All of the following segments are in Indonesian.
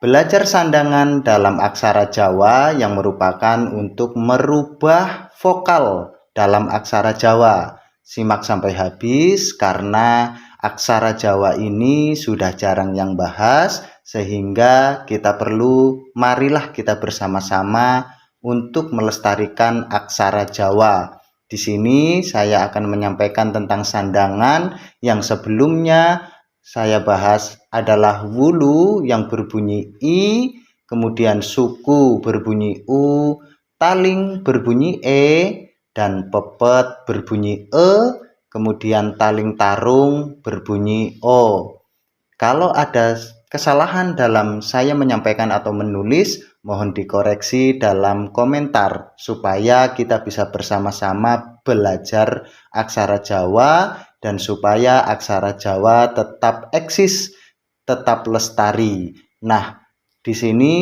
Belajar sandangan dalam aksara Jawa yang merupakan untuk merubah vokal dalam aksara Jawa. Simak sampai habis karena aksara Jawa ini sudah jarang yang bahas, sehingga marilah kita bersama-sama untuk melestarikan aksara Jawa. Di sini saya akan menyampaikan tentang sandangan yang sebelumnya saya bahas adalah wulu yang berbunyi I, kemudian suku berbunyi U, taling berbunyi E, dan pepet berbunyi E, kemudian taling tarung berbunyi O. Kalau ada kesalahan dalam saya menyampaikan atau menulis, mohon dikoreksi dalam komentar supaya kita bisa bersama-sama belajar aksara Jawa dan supaya aksara Jawa tetap eksis, tetap lestari. Nah, di sini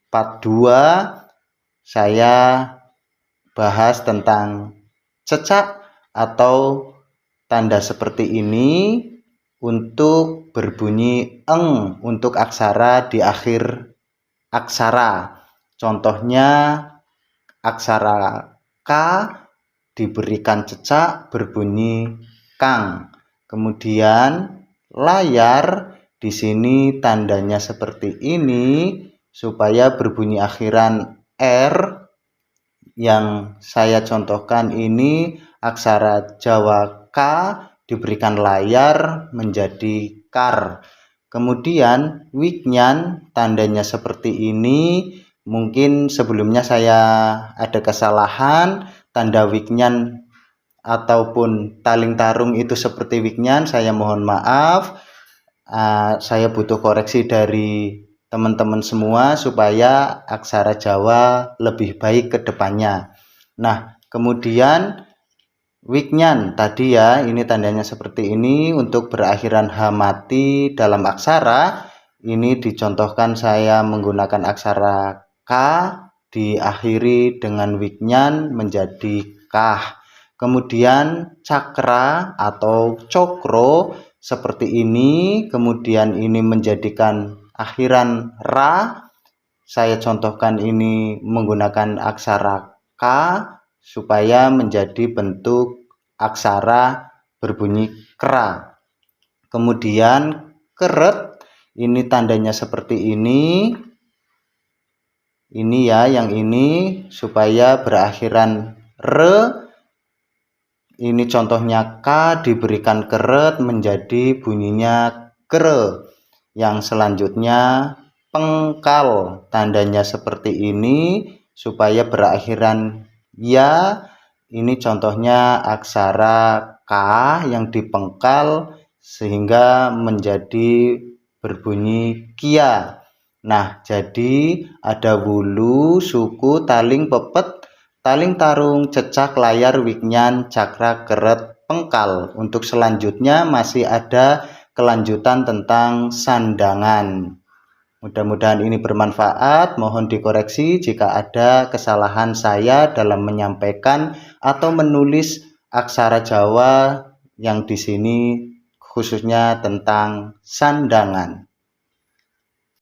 part 2 saya bahas tentang cecak atau tanda seperti ini untuk berbunyi eng untuk aksara di akhir aksara. Contohnya aksara K diberikan cecak berbunyi kang. Kemudian layar di sini tandanya seperti ini supaya berbunyi akhiran R. Yang saya contohkan ini aksara Jawa K diberikan layar menjadi kar. Kemudian wignan tandanya seperti ini. Mungkin sebelumnya saya ada kesalahan, tanda wignan ataupun taling tarung itu seperti wignan, saya mohon maaf. Saya butuh koreksi dari teman-teman semua supaya aksara Jawa lebih baik ke depannya. Nah, kemudian wignan tadi ya, ini tandanya seperti ini untuk berakhiran H mati dalam aksara. Ini dicontohkan saya menggunakan aksara K diakhiri dengan wignan menjadi kah. Kemudian cakra atau cokro seperti ini, kemudian ini menjadikan akhiran ra. Saya contohkan ini menggunakan aksara K supaya menjadi bentuk aksara berbunyi kera. Kemudian keret, ini tandanya seperti ini. Ini ya, yang ini supaya berakhiran re. Ini contohnya K diberikan keret menjadi bunyinya kere. Yang selanjutnya pengkal, tandanya seperti ini supaya berakhiran ya. Ini contohnya aksara K yang dipengkal sehingga menjadi berbunyi kia. Nah, jadi ada wulu, suku, taling, pepet, taling tarung, cecak, layar, wignan, cakra, keret, pengkal. Untuk selanjutnya masih ada kelanjutan tentang sandangan. Mudah-mudahan ini bermanfaat. Mohon dikoreksi jika ada kesalahan saya dalam menyampaikan atau menulis aksara Jawa yang di sini khususnya tentang sandangan.